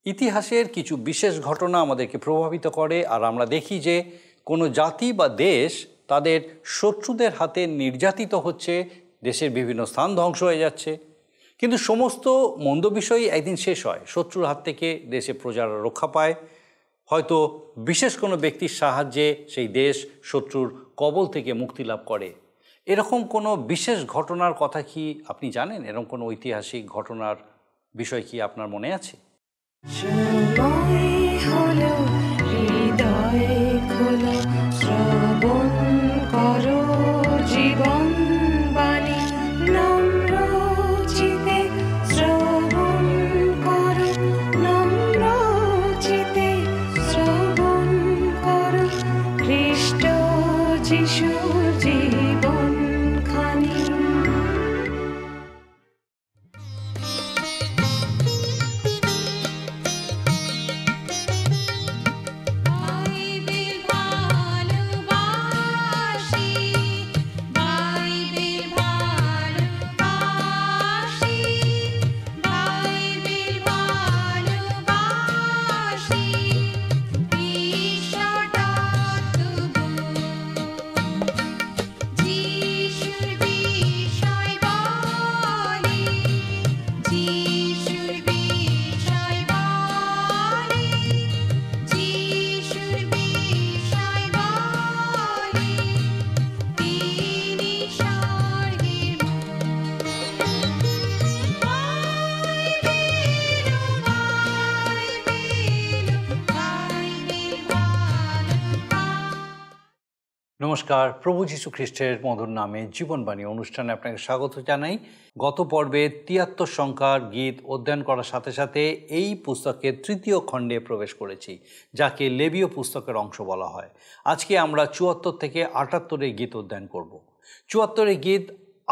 ইতিহাসের কিছু বিশেষ ঘটনা আমাদেরকে প্রভাবিত করে, আর আমরা দেখি যে কোনো জাতি বা দেশ তাদের শত্রুদের হাতে নির্যাতিত হচ্ছে, দেশের বিভিন্ন স্থান ধ্বংস হয়ে যাচ্ছে। কিন্তু সমস্ত মন্দ বিষয়ই একদিন শেষ হয়, শত্রুর হাত থেকে দেশে প্রজারা রক্ষা পায়। হয়তো বিশেষ কোনো ব্যক্তির সাহায্যে সেই দেশ শত্রুর কবল থেকে মুক্তি লাভ করে। এরকম কোনো বিশেষ ঘটনার কথা কি আপনি জানেন? এরকম কোনো ঐতিহাসিক ঘটনার বিষয় কি আপনার মনে আছে? জীবন বাণী নম্র চিতে শ্রবণ করো, নম্র চিতে শ্রবণ করো খ্রিস্ট যিশুর জীবন খানি। নমস্কার, প্রভু যীশু খ্রিস্টের মধুর নামে জীবনবাণী অনুষ্ঠানে আপনাকে স্বাগত জানাই। গত পর্বে ৭৩ সংখ্যার গীত অধ্যয়ন করার সাথে সাথে এই পুস্তকের তৃতীয় খণ্ডে প্রবেশ করেছি, যাকে লেবীয় পুস্তকের অংশ বলা হয়। আজকে আমরা ৭৪ থেকে ৭৮ গীত অধ্যয়ন করব। ৭৪ গীত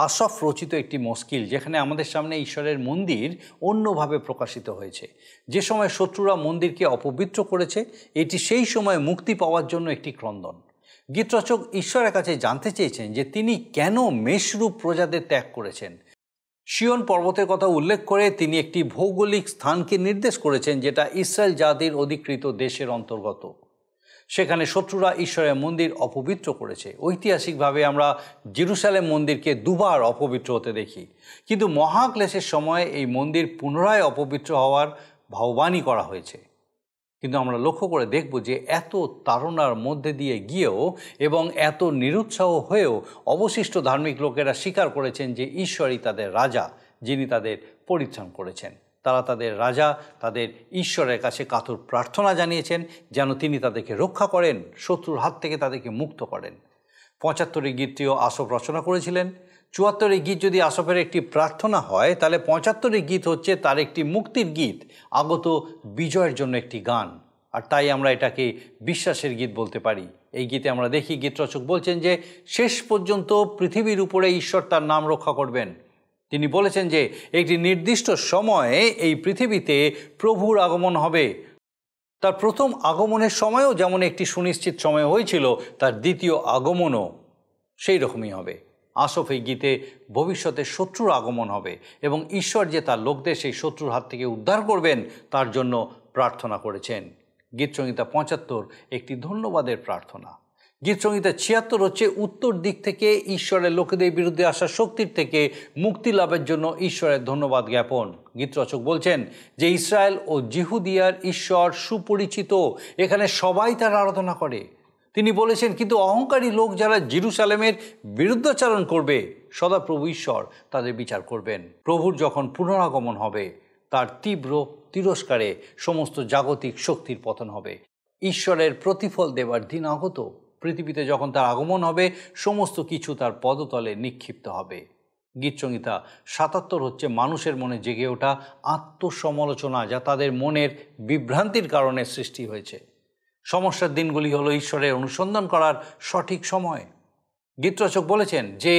আসফ রচিত একটি মস্কিল, যেখানে আমাদের সামনে ঈশ্বরের মন্দির অন্যভাবে প্রকাশিত হয়েছে। যে সময় শত্রুরা মন্দিরকে অপবিত্র করেছে, এটি সেই সময় মুক্তি পাওয়ার জন্য একটি ক্রন্দন। গীতরচক ঈশ্বরের কাছে জানতে চেয়েছেন যে তিনি কেন মেষরূপ প্রজাদের ত্যাগ করেছেন। সিয়ন পর্বতের কথা উল্লেখ করে তিনি একটি ভৌগোলিক স্থানকে নির্দেশ করেছেন, যেটা ইসরায়েল জাতির অধিকৃত দেশের অন্তর্গত। সেখানে শত্রুরা ঈশ্বরের মন্দির অপবিত্র করেছে। ঐতিহাসিকভাবে আমরা জেরুসালেম মন্দিরকে দুবার অপবিত্র হতে দেখি, কিন্তু মহাক্লেশের সময় এই মন্দির পুনরায় অপবিত্র হওয়ার ভাববাণী করা হয়েছে। কিন্তু আমরা লক্ষ্য করে দেখব যে এত তাড়নার মধ্যে দিয়ে গিয়েও এবং এত নিরুৎসাহ হয়েও অবশিষ্ট ধার্মিক লোকেরা স্বীকার করেছেন যে ঈশ্বরই তাদের রাজা, যিনি তাদের পরিত্রাণ করেছেন। তারা তাদের রাজা, তাদের ঈশ্বরের কাছে কাতর প্রার্থনা জানিয়েছেন যেন তিনি তাদেরকে রক্ষা করেন, শত্রুর হাত থেকে তাদেরকে মুক্ত করেন। ৭৫ গীতটিও আসফ রচনা করেছিলেন। ৭৪ গীত যদি আসফের একটি প্রার্থনা হয়, তাহলে ৭৫ গীত হচ্ছে তার একটি মুক্তির গীত, আগত বিজয়ের জন্য একটি গান। আর তাই আমরা এটাকে বিশ্বাসের গীত বলতে পারি। এই গীতে আমরা দেখি গীতরচক বলছেন যে শেষ পর্যন্ত পৃথিবীর উপরে ঈশ্বর তার নাম রক্ষা করবেন। তিনি বলেছেন যে একটি নির্দিষ্ট সময়ে এই পৃথিবীতে প্রভুর আগমন হবে। তার প্রথম আগমনের সময়ও যেমন একটি সুনিশ্চিত সময় হয়েছিল, তার দ্বিতীয় আগমনও সেই রকমই হবে। আসফ এই গীতে ভবিষ্যতে শত্রুর আগমন হবে এবং ঈশ্বর যে তার লোকদের সেই শত্রুর হাত থেকে উদ্ধার করবেন তার জন্য প্রার্থনা করেছেন। গীতসংহিতা ৭৫ একটি ধন্যবাদের প্রার্থনা। গীতসংহিতা ৭৬ হচ্ছে উত্তর দিক থেকে ঈশ্বরের লোকেদের বিরুদ্ধে আসা শক্তির থেকে মুক্তি লাভের জন্য ঈশ্বরের ধন্যবাদ জ্ঞাপন। গীতরচক বলছেন যে ইসরায়েল ও জিহুদিয়ার ঈশ্বর সুপরিচিত, এখানে সবাই তার আরাধনা করে। তিনি বলেছেন কিন্তু অহংকারী লোক যারা জেরুসালেমের বিরুদ্ধাচরণ করবে, সদাপ্রভু ঈশ্বর তাদের বিচার করবেন। প্রভুর যখন পুনরাগমন হবে, তার তীব্র তিরস্কারে সমস্ত জাগতিক শক্তির পতন হবে। ঈশ্বরের প্রতিফল দেবার দিন আগত। পৃথিবীতে যখন তার আগমন হবে, সমস্ত কিছু তার পদতলে নিক্ষিপ্ত হবে। গীতসংহিতা ৭৭ হচ্ছে মানুষের মনে জেগে ওঠা আত্মসমালোচনা, যা তাদের মনের বিভ্রান্তির কারণে সৃষ্টি হয়েছে। সমস্যার দিনগুলি হলো ঈশ্বরের অনুসন্ধান করার সঠিক সময়। গীতরচক বলেছেন যে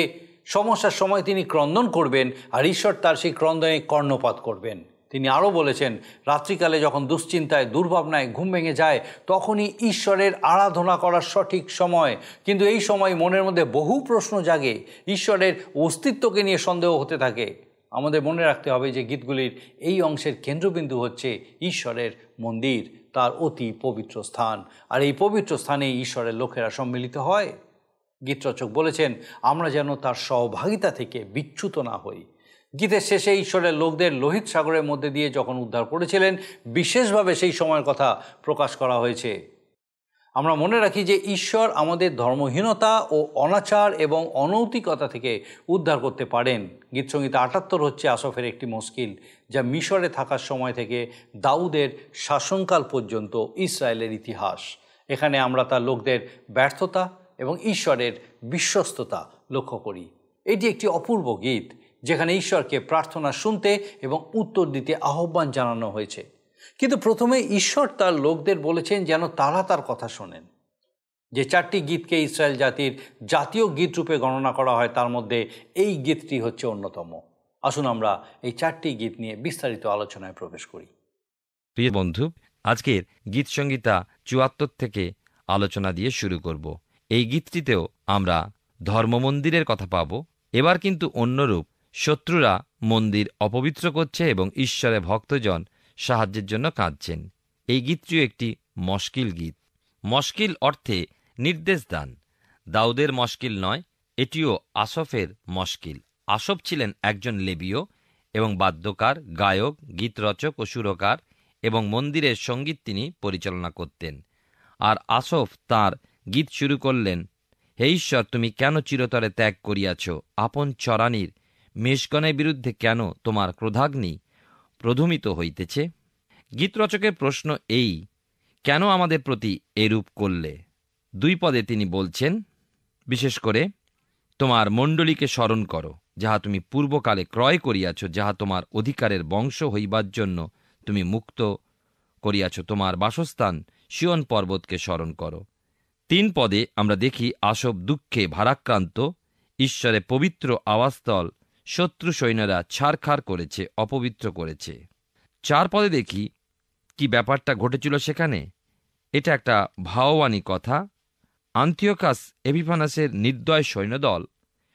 সমস্যার সময় তিনি ক্রন্দন করবেন আর ঈশ্বর তার সেই ক্রন্দনে কর্ণপাত করবেন। তিনি আরও বলেছেন রাত্রিকালে যখন দুশ্চিন্তায় দুর্ভাবনায় ঘুম ভেঙে যায়, তখনই ঈশ্বরের আরাধনা করার সঠিক সময়। কিন্তু এই সময় মনের মধ্যে বহু প্রশ্ন জাগে, ঈশ্বরের অস্তিত্বকে নিয়ে সন্দেহ হতে থাকে। আমাদের মনে রাখতে হবে যে গীতগুলির এই অংশের কেন্দ্রবিন্দু হচ্ছে ঈশ্বরের মন্দির, তার অতি পবিত্র স্থান। আর এই পবিত্র স্থানে ঈশ্বরের লোকেরা সম্মিলিত হয়। গীতরচক বলেছেন আমরা যেন তার সহভাগিতা থেকে বিচ্যুত না হই। গীতের শেষে ঈশ্বরের লোকদের লোহিত সাগরের মধ্যে দিয়ে যখন উদ্ধার করেছিলেন, বিশেষভাবে সেই সময়ের কথা প্রকাশ করা হয়েছে। আমরা মনে রাখি যে ঈশ্বর আমাদের ধর্মহীনতা ও অনাচার এবং অনৈতিকতা থেকে উদ্ধার করতে পারেন। গীতসংহিতা ৭৮ হচ্ছে আসফের একটি মশকিল, যা মিশরে থাকার সময় থেকে দাউদের শাসনকাল পর্যন্ত ইসরায়েলের ইতিহাস। এখানে আমরা তার লোকদের ব্যর্থতা এবং ঈশ্বরের বিশ্বস্ততা লক্ষ্য করি। এটি একটি অপূর্ব গীত, যেখানে ঈশ্বরকে প্রার্থনা শুনতে এবং উত্তর দিতে আহ্বান জানানো হয়েছে। কিন্তু প্রথমে ঈশ্বর তার লোকদের বলেছেন যেন তারা তার কথা শোনেন। যে 4টি গীতকে ইসরায়েল জাতির জাতীয় গীত রূপে গণনা করা হয়, তার মধ্যে এই গীতটি হচ্ছে অন্যতম। আসুন আমরা এই 4টি গীত নিয়ে বিস্তারিত আলোচনায় প্রবেশ করি। প্রিয় বন্ধু, আজকের গীত সংহিতা ৭৪ থেকে আলোচনা দিয়ে শুরু করব। এই গীতটিতেও আমরা ধর্মমন্দিরের কথা পাব। এবার কিন্তু অন্যরূপ, শত্রুরা মন্দির অপবিত্র করছে এবং ঈশ্বরের ভক্তজন সাহায্যের জন্য কাঁদছেন। এই গীতটিও একটি মশকিল গীত। মশকিল অর্থে নির্দেশ দান। দাউদের মশকিল নয়, এটিও আসফের মশকিল। আসফ ছিলেন একজন লেবীয় এবং বাদ্যকার, গায়ক, গীতরচক ও সুরকার, এবং মন্দিরের সঙ্গীত তিনি পরিচালনা করতেন। আর আসফ তাঁর গীত শুরু করলেন, হে ঈশ্বর, তুমি কেন চিরতরে ত্যাগ করিয়াছ? আপন চরানির মেষগণের বিরুদ্ধে কেন তোমার ক্রোধাগ্নি প্রধুমিত হইতেছে? গীতরচকের প্রশ্ন এই, কেন আমাদের প্রতি এরূপ করলে? 2 পদে তিনি বলছেন, বিশেষ করে তোমার মণ্ডলীকে স্মরণ করো, যাহা তুমি পূর্বকালে ক্রয় করিয়াছ, যাহা তোমার অধিকারের বংশ হইবার জন্য তুমি মুক্ত করিয়াছ। তোমার বাসস্থান সিয়ন পর্বতকে স্মরণ করো। 3 পদে আমরা দেখি আসফ দুঃখে ভারাক্রান্ত। ঈশ্বরের পবিত্র আবাসস্থল শত্রু সৈন্যরা ছারখার করেছে, অপবিত্র করেছে। 4 পদে দেখি কি ব্যাপারটা ঘটেছিল সেখানে। এটা একটা ভাববানী কথা। আন্তিওকাস এপিফানাসের নির্দয় সৈন্যদল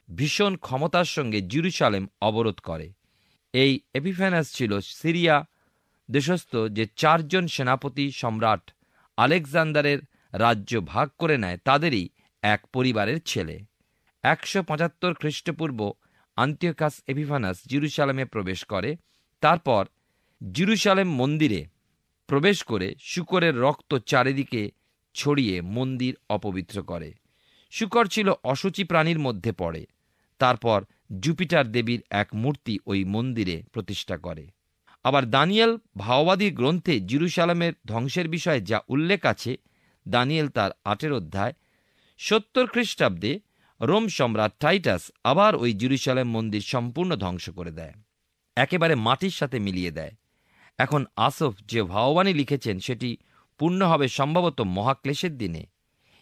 ভীষণ ক্ষমতার সঙ্গে জেরুজালেম অবরোধ করে। এই এপিফানাস ছিল সিরিয়া দেশস্থ, যে 4 জন সেনাপতি সম্রাট আলেকজান্ডারের রাজ্য ভাগ করে নেয়, তাদেরই এক পরিবারের ছেলে। 175 খ্রিস্টপূর্ব আন্তিওকাস এপিফানাস জেরুজালেমে প্রবেশ করে। তারপর জেরুজালেম মন্দিরে প্রবেশ করে শূকরের রক্ত চারিদিকে ছড়িয়ে মন্দির অপবিত্র করে। শূকর ছিল অশুচি প্রাণীর মধ্যে পড়ে। তারপর জুপিটার দেবীর এক মূর্তি ওই মন্দিরে প্রতিষ্ঠা করে। আবার দানিয়েল ভাওবাদী গ্রন্থে জেরুজালেমের ধ্বংসের বিষয়ে যা উল্লেখ আছে, দানিয়েল তার 8 অধ্যায় 70 খ্রিস্টাব্দে রোম সম্রাট টাইটাস আবার ওই জেরুজালেম মন্দির সম্পূর্ণ ধ্বংস করে দেয়, একেবারে মাটির সাথে মিলিয়ে দেয়। এখন আসফ যে ভাওবানী লিখেছেন সেটি পূর্ণ হবে সম্ভবত মহাক্লেশের দিনে।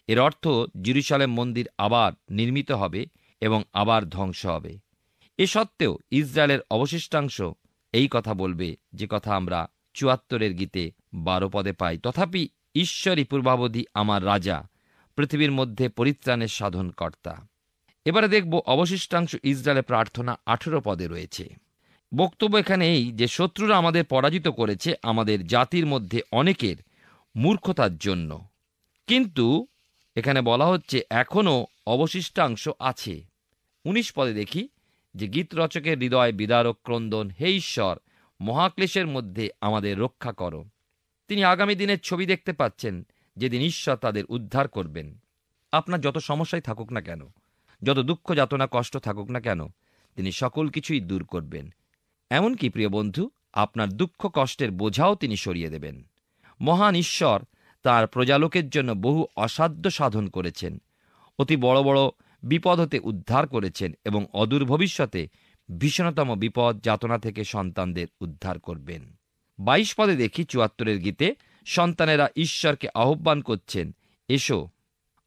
এর অর্থ জেরুজালেম মন্দির আবার নির্মিত হবে এবং আবার ধ্বংস হবে। এ সত্ত্বেও ইসরায়েলের অবশিষ্টাংশ এই কথা বলবে, যে কথা আমরা ৭৪ গীতে 12 পদে পাই, তথাপি ঈশ্বরই পূর্বাবধি আমার রাজা, পৃথিবীর মধ্যে পরিত্রাণের সাধন কর্তা। এবারে দেখব অবশিষ্টাংশ ইসরায়েলের প্রার্থনা 18 পদে রয়েছে। বক্তব্য এখানে এই যে শত্রুরা আমাদের পরাজিত করেছে আমাদের জাতির মধ্যে অনেকের মূর্খতার জন্য। কিন্তু এখানে বলা হচ্ছে এখনও অবশিষ্টাংশ আছে। 19 পদে দেখি যে গীত রচকের হৃদয় বিদারক ক্রন্দন, হে ঈশ্বর, মহাক্লেশের মধ্যে আমাদের রক্ষা করো। তিনি আগামী দিনের ছবি দেখতে পাচ্ছেন, যেদিন ঈশ্বর তাদের উদ্ধার করবেন। আপনার যত সমস্যাই থাকুক না কেন, যত দুঃখ যাতনা কষ্ট থাকুক না কেন, তিনি সকল কিছুই দূর করবেন। এমনকি প্রিয় বন্ধু, আপনার দুঃখ কষ্টের বোঝাও তিনি সরিয়ে দেবেন। মহান ঈশ্বর তার প্রজালোকের জন্য বহু অসাধ্য সাধন করেছেন, অতি বড় বড় বিপদ হতে উদ্ধার করেছেন এবং অদূর ভবিষ্যতে ভীষণতম বিপদ যাতনা থেকে সন্তানদের উদ্ধার করবেন। 22 পদে দেখি ৭৪ গীতে সন্তানেরা ঈশ্বরকে আহ্বান করছেন, এসো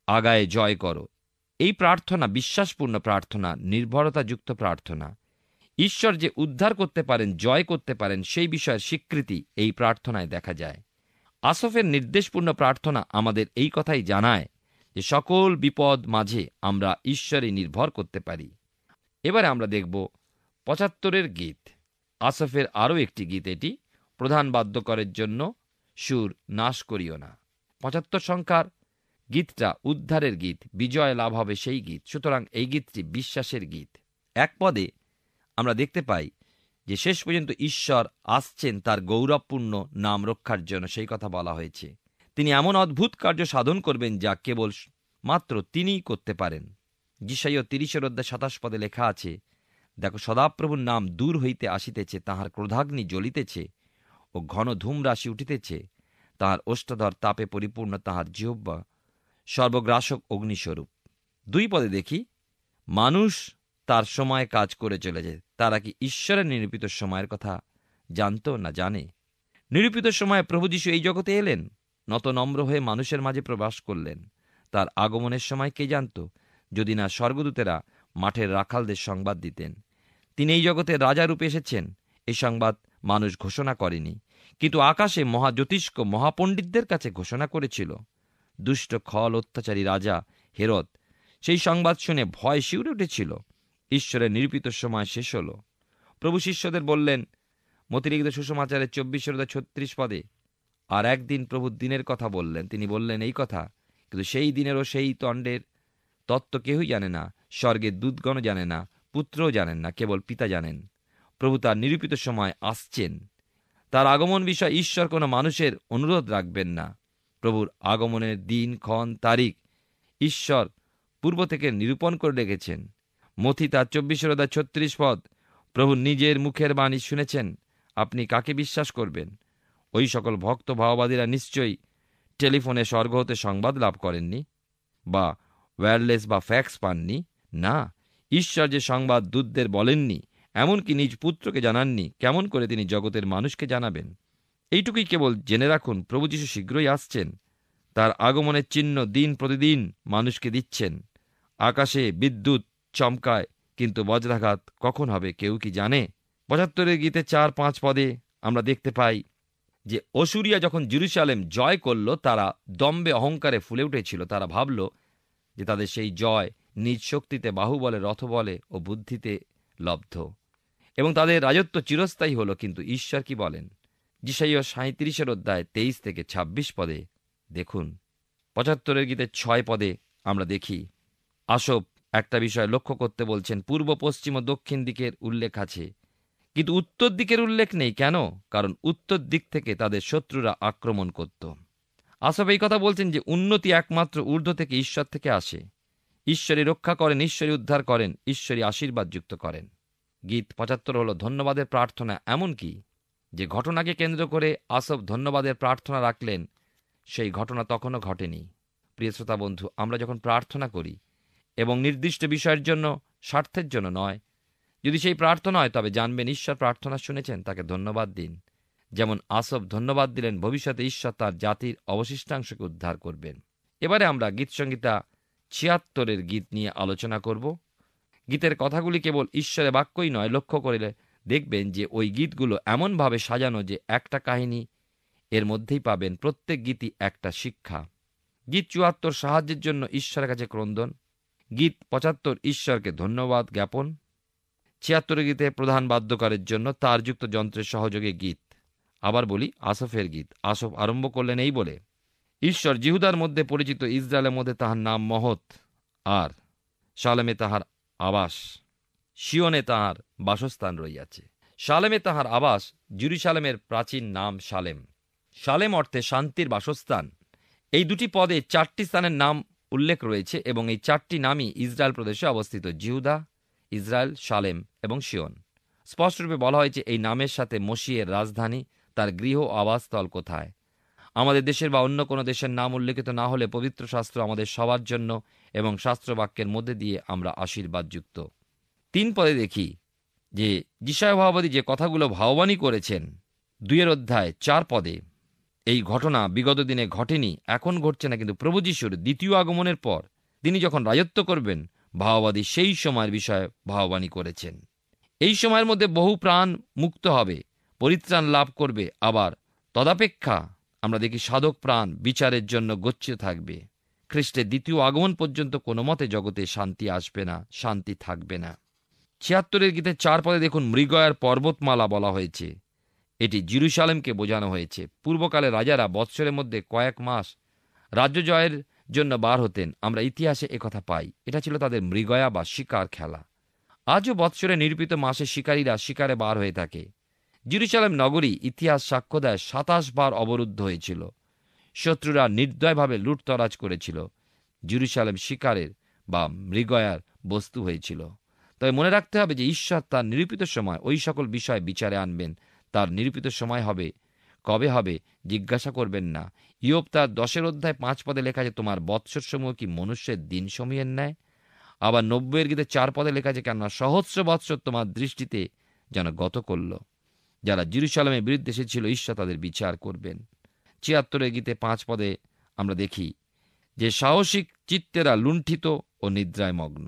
আগায়ে জয় করো। এই প্রার্থনা বিশ্বাসপূর্ণ প্রার্থনা, নির্ভরতাযুক্ত প্রার্থনা। ঈশ্বর যে উদ্ধার করতে পারেন, জয় করতে পারেন, সেই বিষয়ের স্বীকৃতি এই প্রার্থনায় দেখা যায়। আসফের নির্দেশপূর্ণ প্রার্থনা আমাদের এই কথাই জানায় যে সকল বিপদ মাঝে আমরা ঈশ্বরে নির্ভর করতে পারি। এবারে আমরা দেখব 75 গীত, আসফের আরও একটি গীত। এটি প্রধান বাদ্যকরের জন্য, সুর নাশ করিও না। 75 সংখ্যার গীতটা উদ্ধারের গীত, বিজয় লাভ হবে সেই গীত। সুতরাং এই গীতটি বিশ্বাসের গীত। এক পদে আমরা দেখতে পাই যে শেষ পর্যন্ত ঈশ্বর আসছেন তার গৌরবপূর্ণ নাম রক্ষার জন্য, সেই কথা বলা হয়েছে। তিনি এমন অদ্ভুত কার্য সাধন করবেন যা কেবল মাত্র তিনিই করতে পারেন। যিশাইয়া 30 পদে লেখা আছে, দেখো সদাপ্রভুর নাম দূর হইতে আসিতেছে, তাহার ক্রোধাগ্নি জ্বলিতেছে ও ঘন ধূমরাশি উঠিতেছে, তাহার ওষ্ঠধর তাপে পরিপূর্ণ, তাহার জিহ্বা সর্বগ্রাসক অগ্নিস্বরূপ। 2 পদে দেখি, মানুষ তার সময় কাজ করে চলেছে। তারা কি ঈশ্বরের নিরূপিত সময়ের কথা জানত না জানে? নিরূপিত সময়ে প্রভু যীশু এই জগতে এলেন, নত নম্র হয়ে মানুষের মাঝে প্রবাস করলেন। তার আগমনের সময় কে জানত, যদি না স্বর্গদূতেরা মাঠের রাখালদের সংবাদ দিতেন। তিনি এই জগতে রাজারূপে এসেছেন, এই সংবাদ মানুষ ঘোষণা করেনি, কিন্তু আকাশে মহাজ্যোতিষ্ক মহাপণ্ডিতদের কাছে ঘোষণা করেছিল। দুষ্ট খল অত্যাচারী রাজা হেরদ সেই সংবাদ শুনে ভয় শিউরে উঠেছিল। ঈশ্বরের নিরূপিত সময় শেষ হল। প্রভু শিষ্যদের বললেন, মতিলিখিত সুসমাচারের 24:36 পদে, আর একদিন প্রভু দিনের কথা বললেন। তিনি বললেন এই কথা, কিন্তু সেই দিনের ও সেই দণ্ডের তত্ত্ব কেউই জানে না, স্বর্গের দূতগণও জানে না, পুত্রও জানেন না, কেবল পিতা জানেন। প্রভু তার নিরূপিত সময় আসছেন। তার আগমন বিষয়ে ঈশ্বর কোনো মানুষের অনুরোধ রাখবেন না। প্রভুর আগমনের দিন, ক্ষণ, তারিখ ঈশ্বর পূর্ব থেকে নিরূপণ করে রেখেছেন। মথি তার 24:36 পদ, প্রভু নিজের মুখের বাণী শুনেছেন, আপনি কাকে বিশ্বাস করবেন? ওই সকল ভক্ত ভাওবাদীরা নিশ্চয়ই টেলিফোনে স্বর্গ হতে সংবাদ লাভ করেননি, বা ওয়্যারলেস বা ফ্যাক্স পাননি। না, ঈশ্বর যে সংবাদ দূতদের বলেননি, এমনকি নিজ পুত্রকে জানাননি, কেমন করে তিনি জগতের মানুষকে জানাবেন? এইটুকুই কেবল জেনে রাখুন, প্রভু যীশু শীঘ্রই আসছেন। তার আগমনের চিহ্ন দিন প্রতিদিন মানুষকে দিচ্ছেন। আকাশে বিদ্যুৎ চমকায়, কিন্তু বজ্রাঘাত কখন হবে কেউ কি জানে? 75 গীতে 4-5 পদে আমরা দেখতে পাই যে অসুরিয়া যখন জেরুজালেম জয় করল, তারা দম্বে অহংকারে ফুলে উঠেছিল। তারা ভাবল যে তাদের সেই জয় নিজ শক্তিতে, বাহুবলে, রথবলে ও বুদ্ধিতে লব্ধ, এবং তাদের রাজত্ব চিরস্থায়ী হল। কিন্তু ঈশ্বর কি বলেন? যিশাইয়া 37:23-26 পদে দেখুন। 75 গীতে 6 পদে আমরা দেখি, আসব একটা বিষয় লক্ষ্য করতে বলছেন। পূর্ব, পশ্চিম ও দক্ষিণ দিকের উল্লেখ আছে, কিন্তু উত্তর দিকের উল্লেখ নেই। কেন? কারণ উত্তর দিক থেকে তাদের শত্রুরা আক্রমণ করত। আসব এই কথা বলছেন যে উন্নতি একমাত্র ঊর্ধ্ব থেকে, ঈশ্বর থেকে আসে। ঈশ্বরই রক্ষা করেন, ঈশ্বরই উদ্ধার করেন, ঈশ্বরই আশীর্বাদ যুক্ত করেন। গীত 75 হল ধন্যবাদের প্রার্থনা। এমন কি যে ঘটনাকে কেন্দ্র করে আসব ধন্যবাদের প্রার্থনা রাখলেন, সেই ঘটনা তখনও ঘটেনি। প্রিয় শ্রোতা বন্ধু, আমরা যখন প্রার্থনা করি এবং নির্দিষ্ট বিষয়ের জন্য, স্বার্থের জন্য নয়, যদি সেই প্রার্থনা হয়, তবে জানবেন ঈশ্বর প্রার্থনা শুনেছেন, তাকে ধন্যবাদ দিন। যেমন আসব ধন্যবাদ দিলেন, ভবিষ্যতে ঈশ্বর তার জাতির অবশিষ্টাংশকে উদ্ধার করবেন। এবারে আমরা গীতসংহিতা 76 গীত নিয়ে আলোচনা করব। গীতের কথাগুলি কেবল ঈশ্বরের বাক্যই নয়, লক্ষ্য করলে দেখবেন যে ওই গীতগুলো এমনভাবে সাজানো যে একটা কাহিনী এর মধ্যেই পাবেন। প্রত্যেক গীতই একটা শিক্ষা। গীত 74 সাহায্যের জন্য ঈশ্বরের কাছে ক্রন্দন। গীত 75 ঈশ্বরকে ধন্যবাদ জ্ঞাপন। 76 গীতে প্রধান বাদ্যকারের জন্য তার যুক্ত যন্ত্রের সহযোগে গীত। আবার বলি, আসফের গীত। আসফ আরম্ভ করলেন এই বলে, ঈশ্বর জিহুদার মধ্যে পরিচিত, ইসরায়েলের মধ্যে তাহার নাম মহৎ, আর শালেমে তাহার আবাস, শিয়নে তাহার বাসস্থান রইয়াছে। শালেমে তাহার আবাস, জেরুজালেমের প্রাচীন নাম শালেম। শালেম অর্থে শান্তির বাসস্থান। এই দুটি পদে 4টি স্থানের নাম উল্লেখ রয়েছে, এবং এই 4টি নামই ইসরায়েল প্রদেশে অবস্থিত: জিহুদা, ইসরায়েল, শালেম এবং শিয়ন। স্পষ্টরূপে বলা হয়েছে এই নামের সাথে মসিহের রাজধানী, তার গৃহ আবাসস্থল কোথায়। আমাদের দেশের বা অন্য কোনো দেশের নাম উল্লেখিত না হলে পবিত্র শাস্ত্র আমাদের সবার জন্য এবং শাস্ত্রবাক্যের মধ্যে দিয়ে আমরা আশীর্বাদযুক্ত। 3 পদে দেখি যে যিশায়া ভাববাদী যে কথাগুলো ভাববাণী করেছেন। 2 অধ্যায় 4 পদে এই ঘটনা বিগত দিনে ঘটেনি, এখন ঘটছে না, কিন্তু প্রভু যিশুর দ্বিতীয় আগমনের পর তিনি যখন রাজত্ব করবেন, ভাববাদী সেই সময়ের বিষয়ে ভাববাণী করেছেন। এই সময়ের মধ্যে বহু প্রাণ মুক্ত হবে, পরিত্রাণ লাভ করবে। আবার তদাপেক্ষা আমরা দেখি সাধক প্রাণ বিচারের জন্য গচ্ছিত থাকবে। খ্রিস্টের দ্বিতীয় আগমন পর্যন্ত কোনো মতে জগতে শান্তি আসবে না, শান্তি থাকবে না। 76 গীতে 4 পদে দেখুন মৃগয়ার পর্বতমালা বলা হয়েছে। এটি জেরুসালেমকে বোঝানো হয়েছে। পূর্বকালে রাজারা বৎসরের মধ্যে কয়েক মাস রাজ্য জয়ের জন্য বার হতেন। আমরা ইতিহাসে একথা পাই। এটা ছিল তাদের মৃগয়া বা শিকার খেলা। আজও বৎসরে নিরূপিত মাসে শিকারীরা শিকারে বার হয়ে থাকে। জেরুসালেম নগরী ইতিহাস সাক্ষ্য দেয় 27 বার অবরুদ্ধ হয়েছিল। শত্রুরা নির্দয়ভাবে লুটতরাজ করেছিল। জেরুসালেম শিকারের বা মৃগয়ার বস্তু হয়েছিল। তবে মনে রাখতে হবে যে ঈশ্বর তার নিরূপিত সময় ওই সকল বিষয় বিচারে আনবেন। তার নিরূপিত সময় হবে, কবে হবে জিজ্ঞাসা করবেন না। ইয়োব তার 10 অধ্যায় 5 পদে লেখা আছে, তোমার বৎসরসমূহ কি মনুষ্যের দিন সময়ের ন্যায়? আবার 90 গীতে 4 পদে লেখা আছে, কেননা সহস্র বৎসর তোমার দৃষ্টিতে যেন গত করল। যারা জেরুসালেমের বিরুদ্ধে এসেছিল, ঈশ্বর তাদের বিচার করবেন। 76 গীতে 5 পদে আমরা দেখি যে সাহসিক চিত্তেরা লুণ্ঠিত ও নিদ্রায় মগ্ন।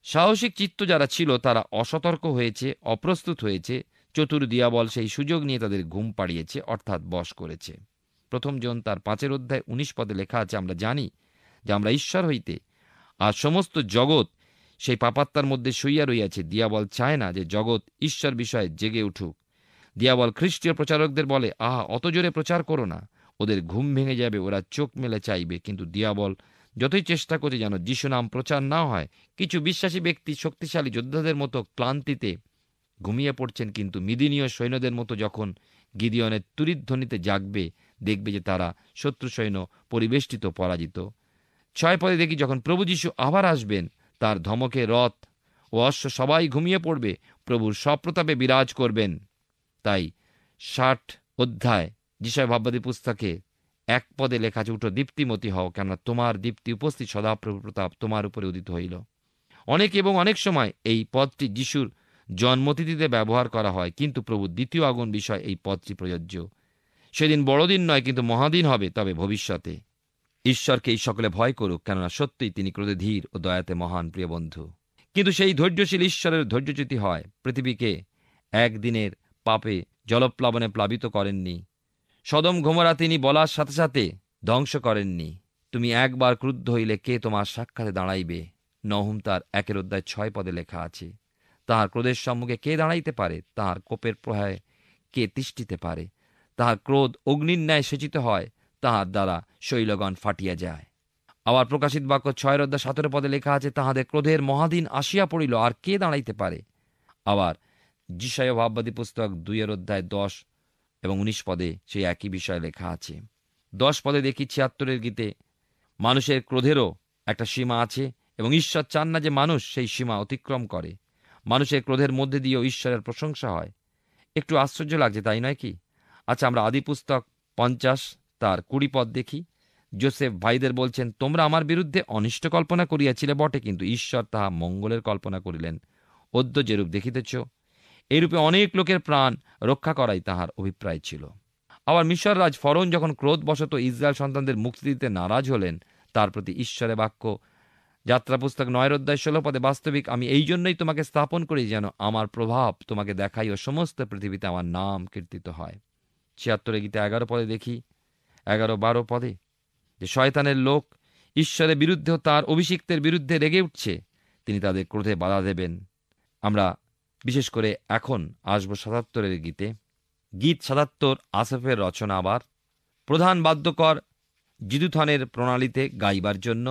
সাহসিক চিত্ত যারা ছিল তারা অসতর্ক হয়েছে, অপ্রস্তুত হয়েছে। চতুর দিয়াবল সেই সুযোগ নিয়ে তাদের ঘুম পাড়িয়েছে, অর্থাৎ বশ করেছে। প্রথম জন তার 5 অধ্যায় 19 পদে লেখা আছে, আমরা জানি যে আমরা ঈশ্বর হইতে আর সমস্ত জগৎ সেই পাপাত্মার মধ্যে শুইয়া রইয়াছে। দিয়াবল চায় না যে জগৎ ঈশ্বর বিষয়ে জেগে উঠুক। দিয়াবল খ্রিস্টীয় প্রচারকদের বলে, আহা, অত জোরে প্রচার করো না, ওদের ঘুম ভেঙে যাবে, ওরা চোখ মেলে চাইবে। কিন্তু দিয়াবল যতই চেষ্টা করে যেন যিশু নাম প্রচার না হয়। কিছু বিশ্বাসী ব্যক্তি শক্তিশালী যোদ্ধাদের মতো ক্লান্তিতে ঘুমিয়ে পড়ছেন, কিন্তু মিদিনীয় সৈন্যদের মতো যখন গিদিয়নের তুরিধ্বনিতে জাগবে, দেখবে যে তারা শত্রু সৈন্য পরিবেষ্টিত, পরাজিত। 6 পদে দেখি, যখন প্রভু যিশু আবার আসবেন, তার ধমকে রথ ও অশ্ব সবাই ঘুমিয়ে পড়বে, প্রভুর সপ্রতাপে বিরাজ করবেন। তাই 60 অধ্যায় যিশায়া ভাববাদী পুস্তকে 1 পদে লেখা আছে, উঠো দীপ্তিমতী হও, কেননা তোমার দীপ্তি উপস্থিত, সদাপ্রভু প্রতাপ তোমার উপরে উদিত হইল। অনেক এবং অনেক সময় এই পদটি যিশুর জন্মতিথিতে ব্যবহার করা হয়, কিন্তু প্রভুর দ্বিতীয় আগমন বিষয় এই পদটি প্রযোজ্য। সেদিন বড়দিন নয়, কিন্তু মহাদিন হবে, তবে ভবিষ্যতে। ঈশ্বরকে এই সকলে ভয় করুক, কেননা সত্যিই তিনি ক্রোধে ধীর ও দয়াতে মহান। প্রিয় বন্ধু, কিন্তু সেই ধৈর্যশীল ঈশ্বরের ধৈর্যচ্যুতি হয়। পৃথিবীকে একদিনের পাপে জলপ্লাবনে প্লাবিত করেননি। সদম গমোরা তিনি বলার সাথে সাথে ধ্বংস করেননি। তুমি একবার ক্রুদ্ধ হইলে কে তোমার সাক্ষাতে দাঁড়াইবে? নহুম তার 1 অধ্যায় 6 পদে লেখা আছে। তাহার ক্রোধের সম্মুখে কে দাঁড়াইতে পারে? তাহার কোপের প্রহারে কে তিষ্ঠিতে পারে? তাহার ক্রোধ অগ্নির ন্যায় সেচিত হয়, তাহার দ্বারা শৈলগণ ফাটিয়া যায়। আবার প্রকাশিত বাক্য 6 অধ্যায় 17 পদে লেখা আছে, তাহাদের ক্রোধের মহাদিন আসিয়া পড়িল, আর কে দাঁড়াইতে পারে? আবার যিশায়া ভাববাদী পুস্তক 2 অধ্যায় 10 এবং 19 পদে সেই একই বিষয় লেখা আছে। 10 পদে দেখি 76 গীতে, মানুষের ক্রোধেরও একটা সীমা আছে এবং ঈশ্বর চান না যে মানুষ সেই সীমা অতিক্রম করে। মানুষের ক্রোধের মধ্যে দিয়েও ঈশ্বরের প্রশংসা হয়। একটু আশ্চর্য লাগছে, তাই নয় কি? আচ্ছা, আমরা আদি পুস্তক 50 তার 20 পদ দেখি। যোসেফ ভাইদের বলছেন, তোমরা আমার বিরুদ্ধে অনিষ্ট কল্পনা করিয়াছিলে বটে, কিন্তু ঈশ্বর তাহা মঙ্গলের কল্পনা করিলেন। অদ্য যেরূপ দেখিতেছ, এইরূপে অনেক লোকের প্রাণ রক্ষা করাই তাহার অভিপ্রায় ছিল। আবার মিশর রাজ ফরৌন যখন ক্রোধবশত ইসরায়েল সন্তানদের মুক্তি দিতে নারাজ হলেন, তার প্রতি ঈশ্বরের বাক্য যাত্রা পুস্তক 9 অধ্যায় 16 পদে, বাস্তবিক আমি এই জন্যই তোমাকে স্থাপন করি, যেন আমার প্রভাব তোমাকে দেখাই ও সমস্ত পৃথিবীতে আমার নাম কীর্তিত হয়। 76 গীতে 11 পদে দেখি, 11-12 পদে, যে শয়তানের লোক ঈশ্বরের বিরুদ্ধে ও তাঁর অভিষিক্তের বিরুদ্ধে রেগে উঠছে, তিনি তাদের ক্রোধে বাধা দেবেন। আমরা বিশেষ করে এখন আসব 77 গীতে। গীত 77 আসফের রচনা। আবার প্রধান বাদ্যকর জিদুথনের প্রণালীতে গাইবার জন্য।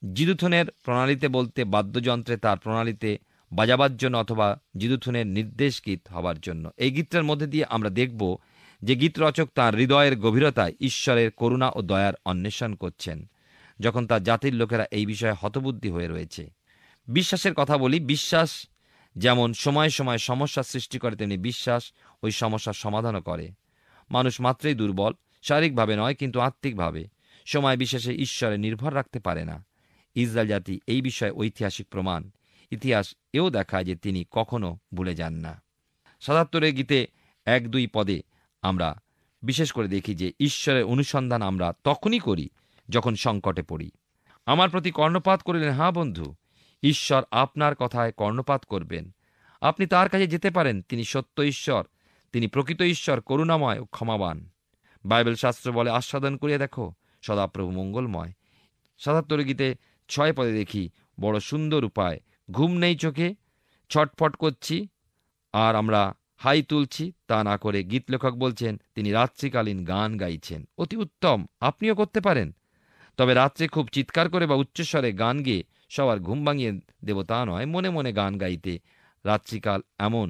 জিদুথনের প্রণালীতে বলতে বাদ্যযন্ত্রে তার প্রণালীতে বাজাবার জন্য, অথবা জিদুথনের নির্দেশ গীত হবার জন্য। এই গীতটার মধ্যে দিয়ে আমরা দেখব যে গীতরচক তাঁর হৃদয়ের গভীরতায় ঈশ্বরের করুণা ও দয়ার অন্বেষণ করছেন, যখন তার জাতির লোকেরা এই বিষয়ে হতবুদ্ধি হয়ে রয়েছে। বিশ্বাসের কথা বলি। বিশ্বাস যেমন সময় সময় সমস্যা সৃষ্টি করে, তেমনি বিশ্বাস ওই সমস্যার সমাধানও করে। মানুষ মাত্রই দুর্বল, শারীরিকভাবে নয়, কিন্তু আত্মিকভাবে। সময় বিশেষে ঈশ্বরে নির্ভর রাখতে পারে না। ইসরায়েল জাতি এই বিষয়ে ঐতিহাসিক প্রমাণ। ইতিহাস এও দেখায় যে তিনি কখনো ভুলে যান না। 77 গীতে 1-2 পদে আমরা বিশেষ করে দেখি যে ঈশ্বরের অনুসন্ধান আমরা তখনই করি যখন সংকটে পড়ি। আমার প্রতি কর্ণপাত করিলেন। হ্যাঁ বন্ধু, ঈশ্বর আপনার কথায় কর্ণপাত করবেন। আপনি তার কাছে যেতে পারেন। তিনি সত্য ঈশ্বর, তিনি প্রকৃত ঈশ্বর, করুণাময় ও ক্ষমাবান। বাইবেল শাস্ত্র বলে, আস্বাদন করিয়া দেখো, সদাপ্রভু মঙ্গলময়। 77 গীতে 6 পদে দেখি, বড় সুন্দর উপায়, ঘুম নেই চোখে, ছটফট করছি আর আমরা হাই তুলছি তা না করে গীত লেখক বলছেন তিনি রাত্রিকালীন গান গাইছেন। অতি উত্তম, আপনিও করতে পারেন। তবে রাত্রে খুব চিৎকার করে বা উচ্চস্বরে গান গেয়ে সবার ঘুম ভাঙিয়ে দেব তা নয়। মনে মনে গান গাইতে রাত্রিকাল এমন,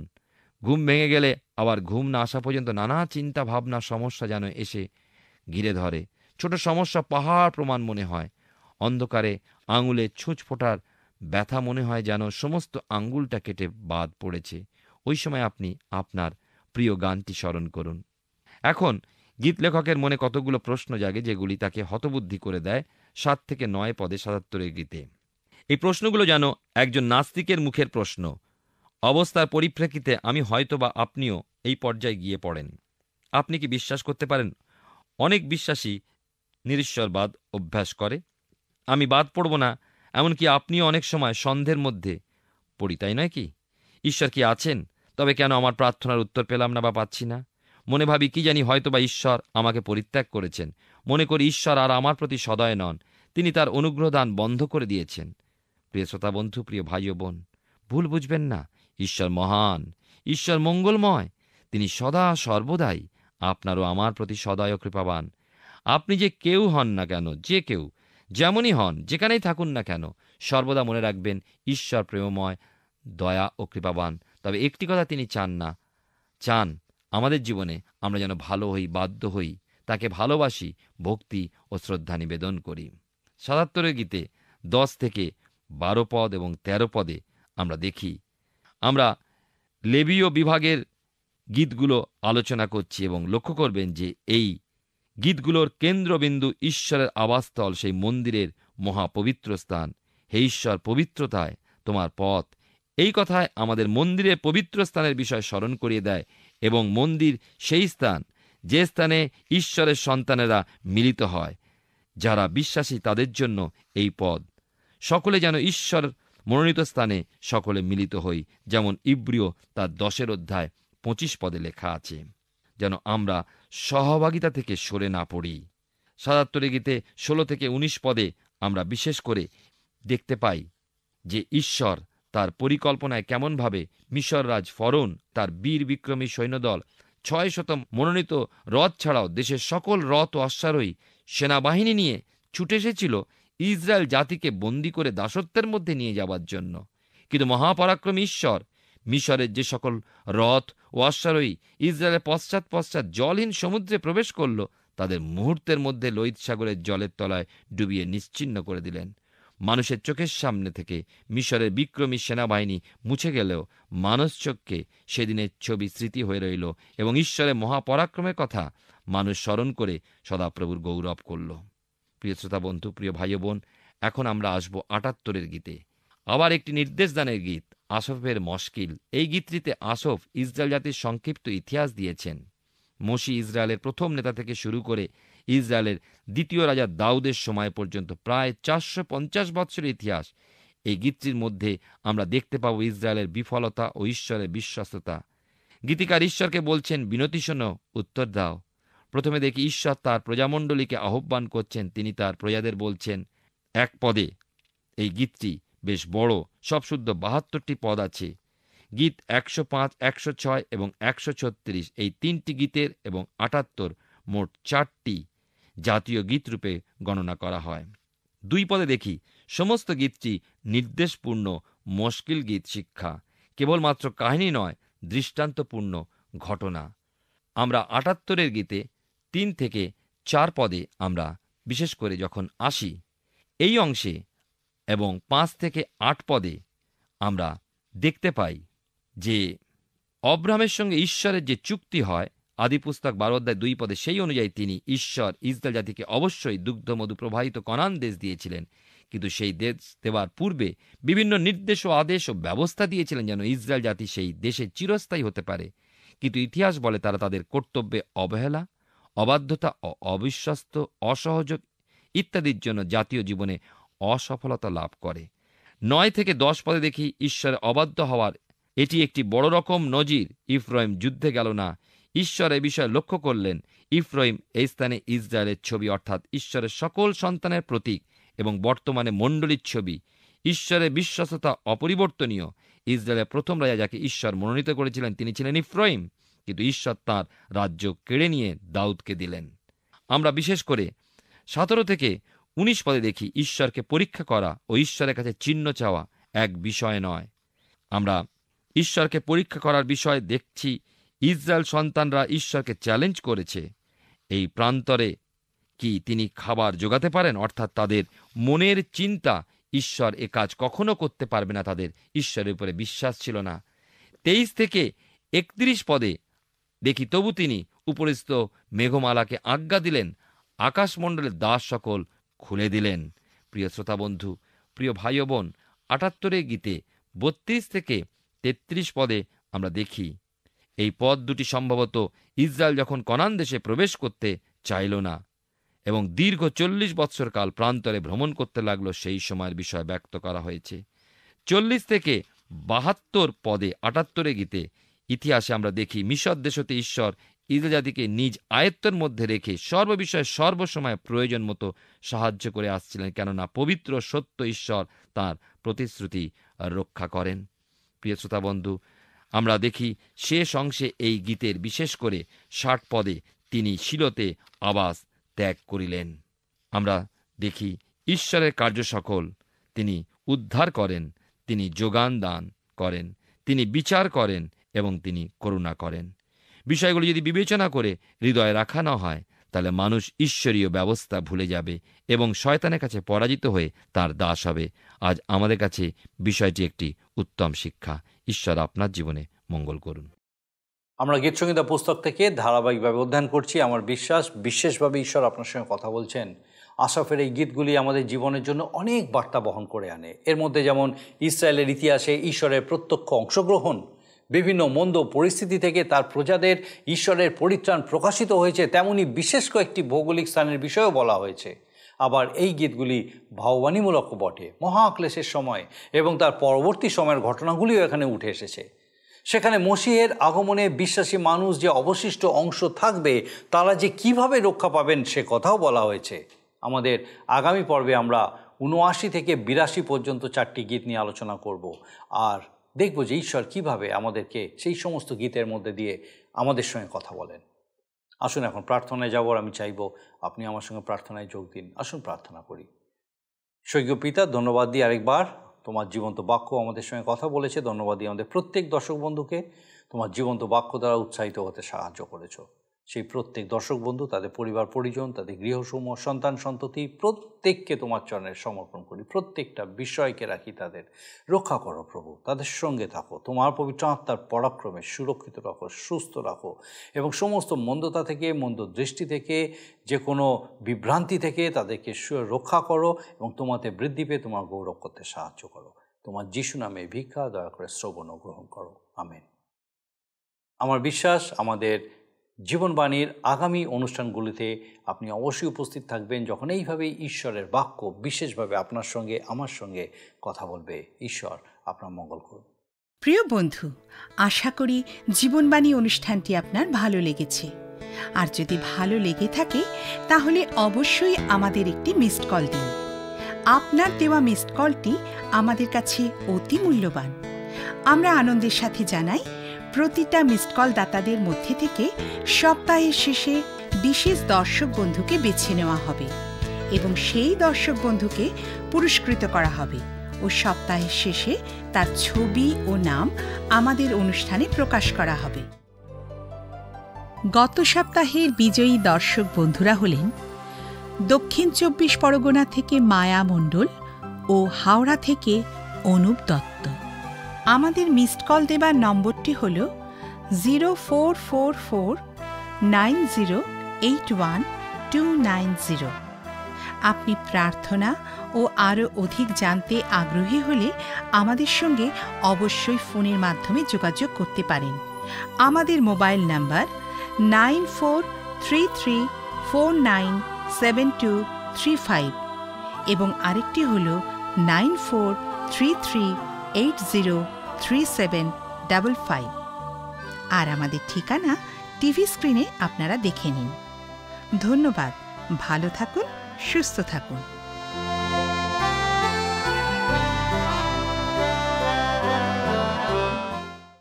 ঘুম ভেঙে গেলে আবার ঘুম না আসা পর্যন্ত নানা চিন্তা ভাবনা সমস্যা যেন এসে ঘিরে ধরে। ছোট সমস্যা পাহাড় প্রমাণ মনে হয়। অন্ধকারে আঙুলে ছুঁচ ফোটার ব্যথা মনে হয় যেন সমস্ত আঙ্গুলটা কেটে বাদ পড়েছে। ওই সময় আপনি আপনার প্রিয় গানটি স্মরণ করুন। এখন গীত লেখকের মনে কতগুলো প্রশ্ন জাগে যেগুলি তাকে হতবুদ্ধি করে দেয় 7 থেকে 9 পদে 77 গীতে। এই প্রশ্নগুলো যেন একজন নাস্তিকের মুখের প্রশ্ন। অবস্থার পরিপ্রেক্ষিতে আমি হয়তোবা আপনিও এই পর্যায়ে গিয়ে পড়েন। আপনি কি বিশ্বাস করতে পারেন অনেক বিশ্বাসী নিরীশ্বরবাদ অভ্যাস করে? আমি বাদ পড়ব না, এমনকি আপনিও অনেক সময় সন্দেহের মধ্যে পড়ি, তাই নয় কি? ঈশ্বর কি আছেন? তবে কেন আমার প্রার্থনার উত্তর পেলাম না বা পাচ্ছি না? মনে ভাবি কি জানি হয়তোবা ঈশ্বর আমাকে পরিত্যাগ করেছেন। মনে করি ঈশ্বর আর আমার প্রতি সদয় নন, তিনি তার অনুগ্রহ দান বন্ধ করে দিয়েছেন। প্রিয় শ্রোতা বন্ধু, প্রিয় ভাই ও বোন, ভুল বুঝবেন না। ঈশ্বর মহান, ঈশ্বর মঙ্গলময়, তিনি সদা সর্বদাই আপনার ও আমার প্রতি সদয় ও কৃপাবান। আপনি যে কেউ হন না কেন, যে কেউ যেমনই হন, যেখানেই থাকুন না কেন, সর্বদা মনে রাখবেন ঈশ্বর প্রেমময়, দয়া ও কৃপাবান। তবে একটি কথা তিনি চান আমাদের জীবনে আমরা যেন ভালো হই, বাধ্য হই, তাকে ভালোবাসি, ভক্তি ও শ্রদ্ধা নিবেদন করি। 77 গীতে 10 থেকে 12 পদ এবং 13 পদে আমরা দেখি, আমরা লেবীয় বিভাগের গীতগুলো আলোচনা করছি এবং লক্ষ্য করবেন যে এই গীতগুলোর কেন্দ্রবিন্দু ঈশ্বরের আবাসস্থল, সেই মন্দিরের মহাপবিত্র স্থান। হে ঈশ্বর, পবিত্রতায় তোমার পথ। এই কথায় আমাদের মন্দিরের পবিত্র স্থানের বিষয় স্মরণ করিয়ে দেয় এবং মন্দির সেই স্থান যে স্থানে ঈশ্বরের সন্তানেরা মিলিত হয়। যারা বিশ্বাসী তাদের জন্য এই পদ। সকলে যেন ঈশ্বর মনোনীত স্থানে সকলে মিলিত হই, যেমন ইব্রিয় তার 10 অধ্যায় 25 পদে লেখা আছে। যেন আমরা সহভাগিতা থেকে সরে না পড়ি। 77 গীতে 16 থেকে 19 পদে আমরা বিশেষ করে দেখতে পাই যে ঈশ্বর তার পরিকল্পনায় কেমনভাবে মিশররাজ ফরোন তার বীর বিক্রমী সৈন্যদল 600 মনোনীত রথ ছাড়াও দেশের সকল রথ ও অশ্বারোহী সেনাবাহিনী নিয়ে ছুটে এসেছিল ইসরায়েল জাতিকে বন্দী করে দাসত্বের মধ্যে নিয়ে যাবার জন্য। কিন্তু মহাপরাক্রমী ঈশ্বর মিশরের যে সকল রথ ও অশ্বারোহী ইসরায়েলের পশ্চাৎ জলহীন সমুদ্রে প্রবেশ করল, তাদের মুহূর্তের মধ্যে লোহিত সাগরের জলের তলায় ডুবিয়ে নিশ্চিহ্ন করে দিলেন। মানুষের চোখের সামনে থেকে মিশরের বিক্রমী সেনাবাহিনী মুছে গেলেও মানুষ চোখকে সেদিনের ছবি স্মৃতি হয়ে রইল এবং ঈশ্বরের মহাপরাক্রমের কথা মানুষ স্মরণ করে সদাপ্রভুর গৌরব করল। প্রিয় শ্রোতা বন্ধু, প্রিয় ভাই বোন, এখন আমরা আসব 78 গীতে। আবার একটি নির্দেশদানের গীত, আসফের মশকিল। এই গীতটিতে আসফ ইসরায়েল জাতির সংক্ষিপ্ত ইতিহাস দিয়েছেন। মশি ইসরায়েলের প্রথম নেতা থেকে শুরু করে ইসরায়েলের দ্বিতীয় রাজা দাউদের সময় পর্যন্ত প্রায় 450 বৎসরের ইতিহাস। এই গীতটির মধ্যে আমরা দেখতে পাব ইসরায়েলের বিফলতা ও ঈশ্বরের বিশ্বস্ততা। গীতিকার ঈশ্বরকে বলছেন, বিনতি শোনো, উত্তর দাও। প্রথমে দেখি ঈশ্বর তার প্রজামণ্ডলীকে আহ্বান করছেন। তিনি তার প্রজাদের বলছেন 1 পদে। এই গীতটি বেশ বড়, সব শুদ্ধ 72টি পদ আছে। গীত 105, 106 এবং 136 এই 3টি গীতের এবং 78 মোট 4টি জাতীয় গীতরূপে গণনা করা হয়। 2 পদে দেখি সমস্ত গীতটি নির্দেশপূর্ণ মুশকিল গীত শিক্ষা, কেবলমাত্র কাহিনী নয়, দৃষ্টান্তপূর্ণ ঘটনা। আমরা 78 গীতে 3 থেকে 4 পদে আমরা বিশেষ করে যখন আসি এই অংশে এবং 5 থেকে 8 পদে আমরা দেখতে পাই যে অব্রাহামের সঙ্গে ঈশ্বরের যে চুক্তি হয়, আদিপুস্তক 12 অধ্যায় 2 পদে, সেই অনুযায়ী তিনি ঈশ্বর ইসরায়েল জাতিকে অবশ্যই দুগ্ধমধু প্রবাহিত কনান দেশ দিয়েছিলেন। কিন্তু সেই দেশ দেওয়ার পূর্বে বিভিন্ন নির্দেশ ও আদেশ ও ব্যবস্থা দিয়েছিলেন যেন ইসরায়েল জাতি সেই দেশে চিরস্থায়ী হতে পারে। কিন্তু ইতিহাস বলে তারা তাদের কর্তব্যে অবহেলা, অবাধ্যতা ও অবিশ্বস্ত, অসহযোগ ইত্যাদির জন্য জাতীয় জীবনে অসফলতা লাভ করে। 9 থেকে 10 পদে দেখি ঈশ্বরের অবাধ্য হওয়ার এটি একটি বড় রকম নজির। ইফ্রাইম যুদ্ধে গেল না। ঈশ্বর এ বিষয়ে লক্ষ্য করলেন। ইফ্রাইম এই স্থানে ইসরায়েলের ছবি, অর্থাৎ ঈশ্বরের সকল সন্তানের প্রতীক এবং বর্তমানে মণ্ডলীর ছবি। ঈশ্বরের বিশ্বস্ততা অপরিবর্তনীয়। ইসরায়েলের প্রথম রাজা যাকে ঈশ্বর মনোনীত করেছিলেন তিনি ছিলেন ইফ্রাইম, কিন্তু ঈশ্বর তাঁর রাজ্য কেড়ে নিয়ে দাউদকে দিলেন। আমরা বিশেষ করে 17 থেকে 19 পদে দেখি ঈশ্বরকে পরীক্ষা করা ও ঈশ্বরের কাছে চিহ্ন চাওয়া এক বিষয় নয়। আমরা ঈশ্বরকে পরীক্ষা করার বিষয় দেখছি ইসরায়েল সন্তানরা ঈশ্বরকে চ্যালেঞ্জ করেছে, এই প্রান্তরে কি তিনি খাবার জোগাতে পারেন, অর্থাৎ তাদের মনের চিন্তা ঈশ্বর এ কাজ কখনো করতে পারবে না, তাদের ঈশ্বরের উপরে বিশ্বাস ছিল না। 23 থেকে 31 পদে দেখি তবু তিনি উপরিস্থ মেঘমালাকে আজ্ঞা দিলেন, আকাশমণ্ডলের দ্বার সকল খুলে দিলেন। প্রিয় শ্রোতা বন্ধু, প্রিয় ভাই ও বোন, 78 গীতে 32 থেকে 33 পদে আমরা দেখি এই পদ দুটি সম্ভবত ইসরায়েল যখন কনান দেশে প্রবেশ করতে চাইল না এবং দীর্ঘ 40 বৎসরকাল প্রান্তরে ভ্রমণ করতে লাগলো, সেই সময়ের বিষয় ব্যক্ত করা হয়েছে। 40 থেকে 72 পদে 78 গীতে ইতিহাসে আমরা দেখি মিশর দেশ হতে ঈশ্বর ইসরায়েল জাতিকে নিজ আয়ত্তের মধ্যে রেখে সর্ববিষয়ে সর্বসময় প্রয়োজন মতো সাহায্য করে আসছিলেন, কেননা পবিত্র সত্য ঈশ্বর তাঁর প্রতিশ্রুতি রক্ষা করেন। প্রিয় শ্রোতা বন্ধু, আমরা দেখি শেষ অংশে এই গীতের বিশেষ করে 60 পদে তিনি শিলোতে আবাস ত্যাগ করিলেন। আমরা দেখি ঈশ্বরের কার্য সকল তিনি উদ্ধার করেন, তিনি যোগান দান করেন, তিনি বিচার করেন এবং তিনি করুণা করেন। বিষয়গুলি যদি বিবেচনা করে হৃদয়ে রাখা না হয় তাহলে মানুষ ঈশ্বরীয় ব্যবস্থা ভুলে যাবে এবং শয়তানের কাছে পরাজিত হয়ে তার দাস হবে। আজ আমাদের কাছে বিষয়টি একটি উত্তম শিক্ষা। ঈশ্বর আপনার জীবনে মঙ্গল করুন। আমরা গীতসংহিতা পুস্তক থেকে ধারাবাহিকভাবে অধ্যয়ন করছি। আমার বিশ্বাস বিশেষভাবে ঈশ্বর আপনার সঙ্গে কথা বলছেন। আসাফের এই গীতগুলি আমাদের জীবনের জন্য অনেক বার্তা বহন করে আনে। এর মধ্যে যেমন ইসরায়েলের ইতিহাসে ঈশ্বরের প্রত্যক্ষ অংশগ্রহণ, বিভিন্ন মন্দ পরিস্থিতি থেকে তার প্রজাদের ঈশ্বরের পরিত্রাণ প্রকাশিত হয়েছে, তেমনি বিশেষ কয়েকটি ভৌগোলিক স্থানের বিষয়েও বলা হয়েছে। আবার এই গীতগুলি ভাববাণীমূলকও বটে। মহাক্লেশের সময় এবং তার পরবর্তী সময়ের ঘটনাগুলিও এখানে উঠে এসেছে। সেখানে মসিহের আগমনে বিশ্বাসী মানুষ যে অবশিষ্ট অংশ থাকবে তারা যে কিভাবে রক্ষা পাবেন সে কথাও বলা হয়েছে। আমাদের আগামী পর্বে আমরা 79 থেকে 82 পর্যন্ত 4টি গীত নিয়ে আলোচনা করব আর দেখব যে ঈশ্বর কিভাবে আমাদেরকে সেই সমস্ত গীতের মধ্যে দিয়ে আমাদের সঙ্গে কথা বলেন। আসুন এখন প্রার্থনায় যাব। আমি চাইব আপনি আমার সঙ্গে প্রার্থনায় যোগ দিন। আসুন প্রার্থনা করি। স্বর্গীয় পিতা, ধন্যবাদ দিই আরেকবার তোমার জীবন্ত বাক্য আমাদের সঙ্গে কথা বলেছে। ধন্যবাদ দিই আমাদের প্রত্যেক দর্শক বন্ধুকে তোমার জীবন্ত বাক্য দ্বারা উৎসাহিত হতে সাহায্য করেছো। সেই প্রত্যেক দর্শক বন্ধু, তাদের পরিবার পরিজন, তাদের গৃহসমূহ, সন্তান সন্ততি প্রত্যেককে তোমার চরণে সমর্পণ করি। প্রত্যেকটা বিষয়কে রাখি, তাদের রক্ষা করো প্রভু, তাদের সঙ্গে থাকো, তোমার পবিত্র আত্মার পরাক্রমে সুরক্ষিত রাখো, সুস্থ রাখো এবং সমস্ত মন্দতা থেকে, মন্দ দৃষ্টি থেকে, যে কোনো বিভ্রান্তি থেকে তাদেরকে রক্ষা করো এবং তোমাতে বৃদ্ধি পেয়ে তোমার গৌরব করতে সাহায্য করো। তোমার যিশু নামে ভিক্ষা দয়া করে শ্রবণ ও গ্রহণ করো। আমেন। আমার বিশ্বাস আমাদের জীবনবাণীর আগামী অনুষ্ঠানগুলিতে আপনি অবশ্যই উপস্থিত থাকবেন, যখন এইভাবেই ঈশ্বরের বাক্য বিশেষভাবে আপনার সঙ্গে আমার সঙ্গে কথা বলবে। ঈশ্বর আপনার মঙ্গল করুন। প্রিয় বন্ধু, আশা করি জীবনবাণী অনুষ্ঠানটি আপনার ভালো লেগেছে। আর যদি ভালো লেগে থাকে তাহলে অবশ্যই আমাদের একটি মিসড কল দিন। আপনার দেওয়া মিসড কলটি আমাদের কাছে অতি মূল্যবান। আমরা আনন্দের সাথে জানাই, প্রতিটা মিসড কল দাতাদের মধ্যে থেকে সপ্তাহের শেষে বিশেষ দর্শক বন্ধুকে বেছে নেওয়া হবে এবং সেই দর্শক বন্ধুকে পুরস্কৃত করা হবে ও সপ্তাহের শেষে তার ছবি ও নাম আমাদের অনুষ্ঠানে প্রকাশ করা হবে। গত সপ্তাহের বিজয়ী দর্শক বন্ধুরা হলেন দক্ষিণ 24 পরগনা থেকে মায়া মণ্ডল ও হাওড়া থেকে অনুপ দত্ত। আমাদের মিসড কল দেবার নম্বরটি হল 04449081 আপনি প্রার্থনা ও আরও অধিক জানতে আগ্রহী হলে আমাদের সঙ্গে অবশ্যই ফোনের মাধ্যমে যোগাযোগ করতে পারেন। আমাদের মোবাইল নাম্বার 9433497235 এবং আরেকটি হল 9433803755। আর আমাদের ঠিকানা টিভি স্ক্রিনে আপনারা দেখে নিন। ধন্যবাদ। ভালো থাকুন, সুস্থ থাকুন।